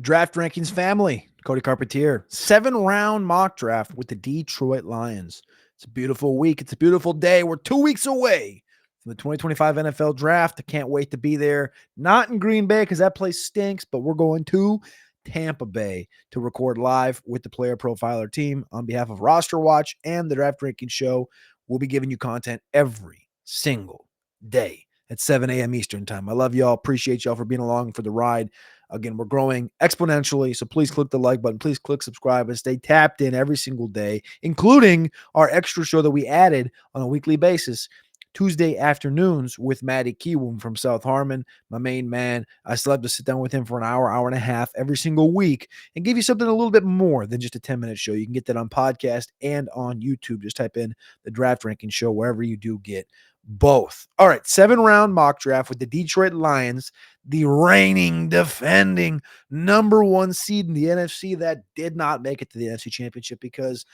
Draft Rankings family, Cody Carpentier. 7-round mock draft with the Detroit Lions. It's a beautiful week. It's a beautiful day. We're 2 weeks away from the 2025 NFL draft. I can't wait to be there. Not in Green Bay because that place stinks, but we're going to Tampa Bay to record live with the Player Profiler team on behalf of Roster Watch and the Draft Ranking Show. We'll be giving you content every single day at 7 a.m. Eastern time. I love y'all. Appreciate y'all for being along for the ride. Again, we're growing exponentially, so please click the like button. Please click subscribe and stay tapped in every single day, including our extra show that we added on a weekly basis, Tuesday afternoons with Matty Kiwoom from South Harmon, my main man. I still have to sit down with him for an hour, hour and a half every single week and give you something a little bit more than just a 10-minute show. You can get that on podcast and on YouTube. Just type in the Draft Ranking Show wherever you do get both. All right, 7-round mock draft with the Detroit Lions, the reigning, defending number one seed in the NFC that did not make it to the NFC Championship because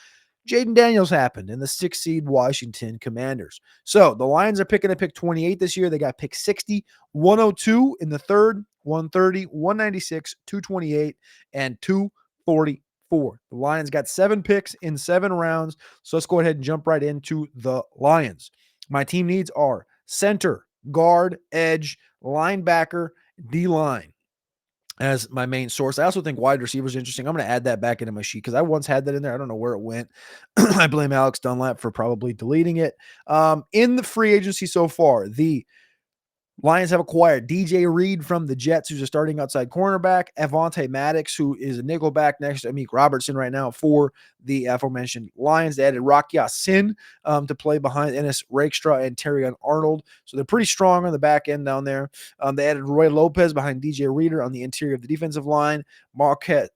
Jaden Daniels happened and the 6th seed Washington Commanders. So the Lions are picking at pick 28 this year. They got pick 60, 102 in the third, 130, 196, 228, and 244. The Lions got 7 picks in 7 rounds. So let's go ahead and jump right into the Lions. My team needs are center, guard, edge, linebacker, D-line as my main source. I also think wide receiver is interesting. I'm going to add that back into my sheet because I once had that in there. I don't know where it went. I blame Alex Dunlap for probably deleting it. In the free agency so far, the Lions have acquired DJ Reed from the Jets, who's a starting outside cornerback, Avonte Maddox, who is a nickelback next to Amik Robertson right now for the aforementioned Lions. They added Rock Ya-Sin to play behind Ennis Rakestraw and Terrion Arnold. So they're pretty strong on the back end down there. They added Roy Lopez behind DJ Reader on the interior of the defensive line. Marcus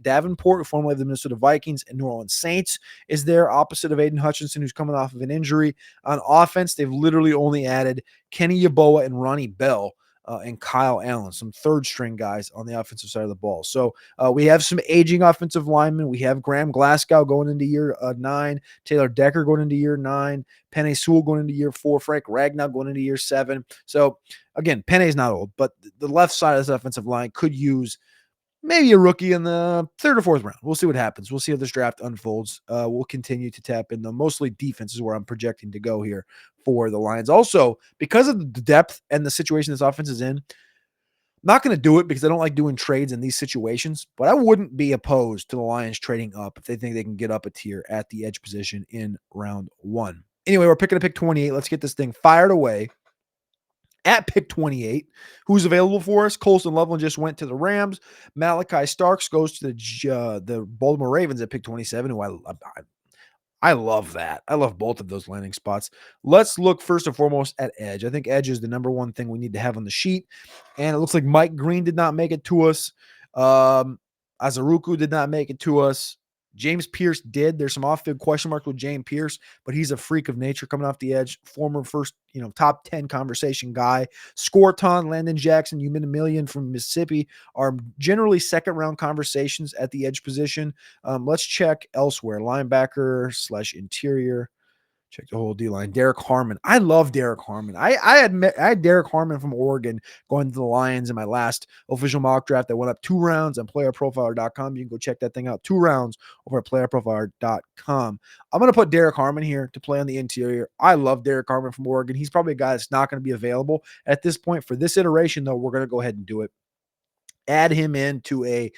Davenport, formerly of the Minnesota Vikings and New Orleans Saints, is there opposite of Aiden Hutchinson, who's coming off of an injury. On offense, they've literally only added Kenny Yeboah and Ronnie Bell and Kyle Allen, some third-string guys on the offensive side of the ball. So we have some aging offensive linemen. We have Graham Glasgow going into year 9, Taylor Decker going into year 9, Penny Sewell going into year 4, Frank Ragnow going into year 7. So, again, Penny's not old, but the left side of this offensive line could use maybe a rookie in the 3rd or 4th round. We'll see what happens. We'll see how this draft unfolds. We'll continue to tap in, though. Mostly defense is where I'm projecting to go here for the Lions. Also, because of the depth and the situation this offense is in, I'm not going to do it because I don't like doing trades in these situations, but I wouldn't be opposed to the Lions trading up if they think they can get up a tier at the edge position in round 1. Anyway, we're picking a pick 28. Let's get this thing fired away. At pick 28, who's available for us? Colston Loveland just went to the Rams. Malachi Starks goes to the Baltimore Ravens at pick 27, who I love that. I love both of those landing spots. Let's look first and foremost at edge. I think edge is the number one thing we need to have on the sheet. And it looks like Mike Green did not make it to us. Azaruku did not make it to us. James Pierce did. There's some off-field question marks with James Pierce, but he's a freak of nature coming off the edge. Former first, top 10 conversation guy. Scorton, Landon Jackson, Umin Million from Mississippi are generally second-round conversations at the edge position. Let's check elsewhere. Linebacker / interior. Check the whole D-line. Derek Harmon. I love Derek Harmon. I had Derek Harmon from Oregon going to the Lions in my last official mock draft that went up 2 rounds on playerprofiler.com. You can go check that thing out. 2 rounds over at playerprofiler.com. I'm going to put Derek Harmon here to play on the interior. I love Derek Harmon from Oregon. He's probably a guy that's not going to be available at this point. For this iteration, though, we're going to go ahead and do it. Add him into a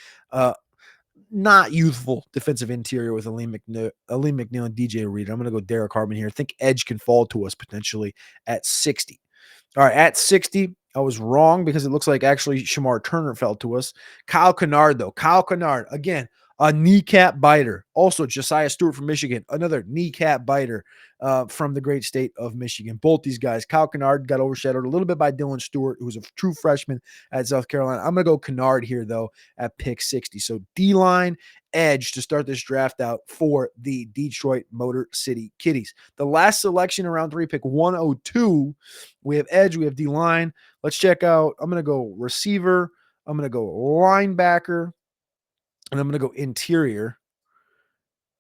not youthful defensive interior with Aleem McNeil and DJ Reed. I'm going to go Derek Harmon here. I think edge can fall to us potentially at 60. All right, at 60, I was wrong because it looks like actually Shamar Turner fell to us. Kyle Kennard, though. Kyle Kennard, again, a kneecap biter. Also, Josiah Stewart from Michigan, another kneecap biter from the great state of Michigan. Both these guys. Kyle Kennard got overshadowed a little bit by Dylan Stewart, who's a true freshman at South Carolina. I'm going to go Kennard here, though, at pick 60. So D-line, edge to start this draft out for the Detroit Motor City Kitties. The last selection in round 3, pick 102. We have edge, we have D-line. Let's check out. I'm going to go receiver. I'm going to go linebacker. And I'm going to go interior.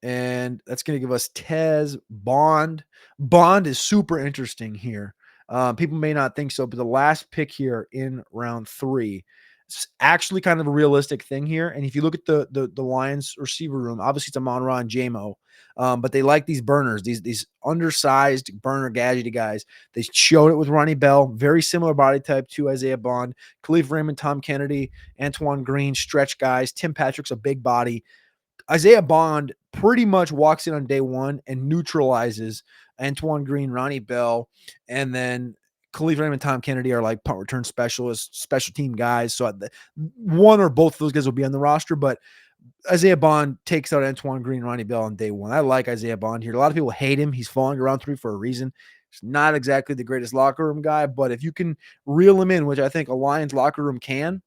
And that's going to give us Tez Bond. Bond is super interesting here. People may not think so, but the last pick here in round 3, It's actually kind of a realistic thing here. And if you look at the Lions receiver room, obviously it's Amon-Ra and JMO, but they like these burners, these undersized burner gadgety guys. They showed it with Ronnie Bell, very similar body type to Isaiah Bond, Khalif Raymond, Tom Kennedy, Antoine Green, stretch guys. Tim Patrick's a big body. Isaiah Bond pretty much walks in on day one and neutralizes Antoine Green, Ronnie Bell, and then Khalif Raymond and Tom Kennedy are like punt return specialists, special team guys. So one or both of those guys will be on the roster, but Isaiah Bond takes out Antoine Green, Ronnie Bell on day one. I like Isaiah Bond here. A lot of people hate him. He's falling around 3 for a reason. He's not exactly the greatest locker room guy, but if you can reel him in, which I think a Lions locker room can,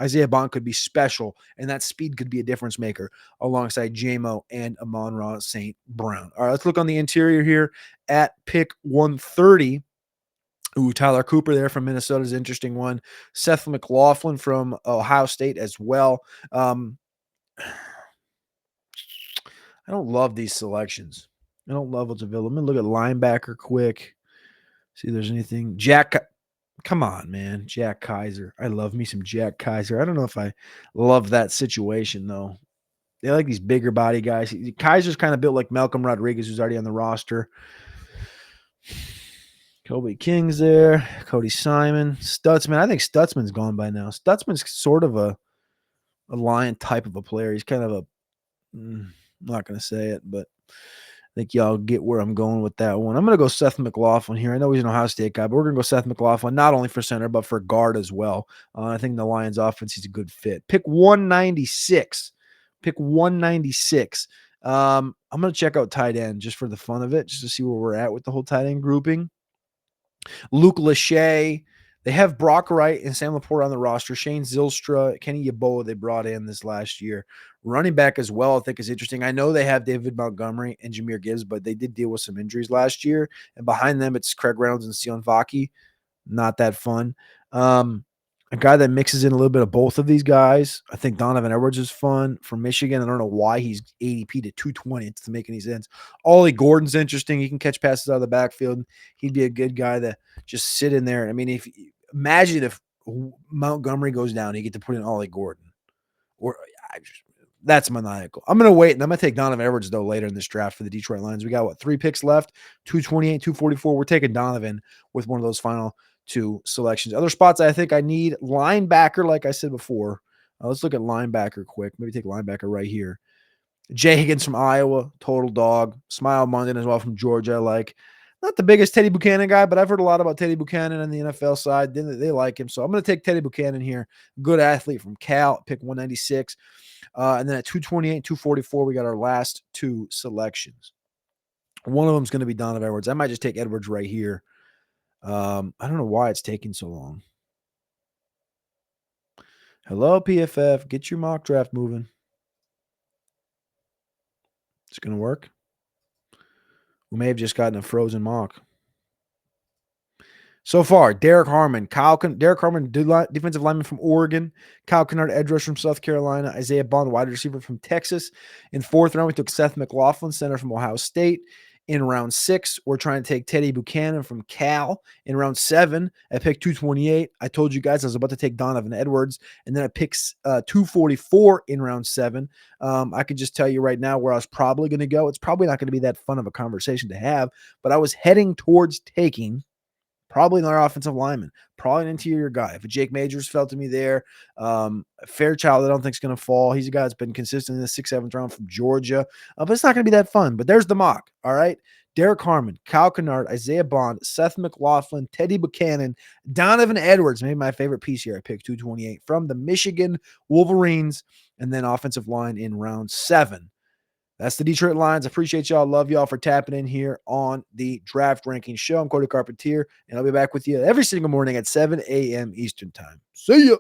Isaiah Bond could be special, and that speed could be a difference maker alongside JMO and Amon-Ra St. Brown. All right, let's look on the interior here at pick 130. Ooh, Tyler Cooper there from Minnesota is an interesting one. Seth McLaughlin from Ohio State as well. I don't love these selections. I don't love what's available. Let me look at linebacker quick. See if there's anything. Come on, man. Jack Kaiser. I love me some Jack Kaiser. I don't know if I love that situation, though. They like these bigger body guys. Kaiser's kind of built like Malcolm Rodriguez, who's already on the roster. Kobe King's there. Cody Simon. Stutzman. I think Stutzman's gone by now. Stutzman's sort of a Lion type of a player. He's kind of I'm not going to say it, but I think y'all get where I'm going with that one. I'm going to go Seth McLaughlin here. I know he's an Ohio State guy, but we're going to go Seth McLaughlin, not only for center, but for guard as well. I think the Lions offense, he's a good fit. Pick 196. Pick 196. I'm going to check out tight end just for the fun of it, just to see where we're at with the whole tight end grouping. Luke Lachey. They have Brock Wright and Sam Laporte on the roster. Shane Zylstra, Kenny Yeboah they brought in this last year. Running back as well, I think is interesting. I know they have David Montgomery and Jahmyr Gibbs, but they did deal with some injuries last year. And behind them, it's Craig Reynolds and Sion Vaki. Not that fun. A guy that mixes in a little bit of both of these guys. I think Donovan Edwards is fun from Michigan. I don't know why he's ADP to 220. It doesn't make any sense. Ollie Gordon's interesting. He can catch passes out of the backfield. He'd be a good guy to just sit in there. I mean, imagine if Montgomery goes down, you get to put in Ollie Gordon. That's maniacal. I'm going to wait, and I'm going to take Donovan Edwards, though, later in this draft for the Detroit Lions. We got, 3 picks left, 228, 244. We're taking Donovan with one of those final 2 selections. Other spots I think I need, linebacker, like I said before. Let's look at linebacker quick. Maybe take linebacker right here. Jay Higgins from Iowa, total dog. Smile Munden as well from Georgia. Like, not the biggest Teddy Buchanan guy, but I've heard a lot about Teddy Buchanan on the NFL side. They like him. So I'm going to take Teddy Buchanan here. Good athlete from Cal, pick 196. And then at 228, 244, we got our last 2 selections. One of them is going to be Donovan Edwards. I might just take Edwards right here. I don't know why it's taking so long. Hello, PFF. Get your mock draft moving. It's going to work. We may have just gotten a frozen mock. So far, Derek Harmon, defensive lineman from Oregon, Kyle Kennard, edge rusher from South Carolina, Isaiah Bond, wide receiver from Texas. In 4th round, we took Seth McLaughlin, center from Ohio State. In round 6, we're trying to take Teddy Buchanan from Cal. In round 7, at pick 228, I told you guys I was about to take Donovan Edwards. And then at pick 244 in round 7, I can just tell you right now where I was probably going to go. It's probably not going to be that fun of a conversation to have, but I was heading towards taking probably another offensive lineman, probably an interior guy. If a Jake Majors fell to me there, Fairchild, I don't think is going to fall. He's a guy that's been consistent in the 6th, 7th round from Georgia, but it's not going to be that fun. But there's the mock, all right? Derek Harmon, Kyle Kennard, Isaiah Bond, Seth McLaughlin, Teddy Buchanan, Donovan Edwards, maybe my favorite piece here. I picked 228 from the Michigan Wolverines, and then offensive line in round 7. That's the Detroit Lions. I appreciate y'all. Love y'all for tapping in here on the Draft Ranking Show. I'm Cody Carpentier, and I'll be back with you every single morning at 7 a.m. Eastern Time. See ya.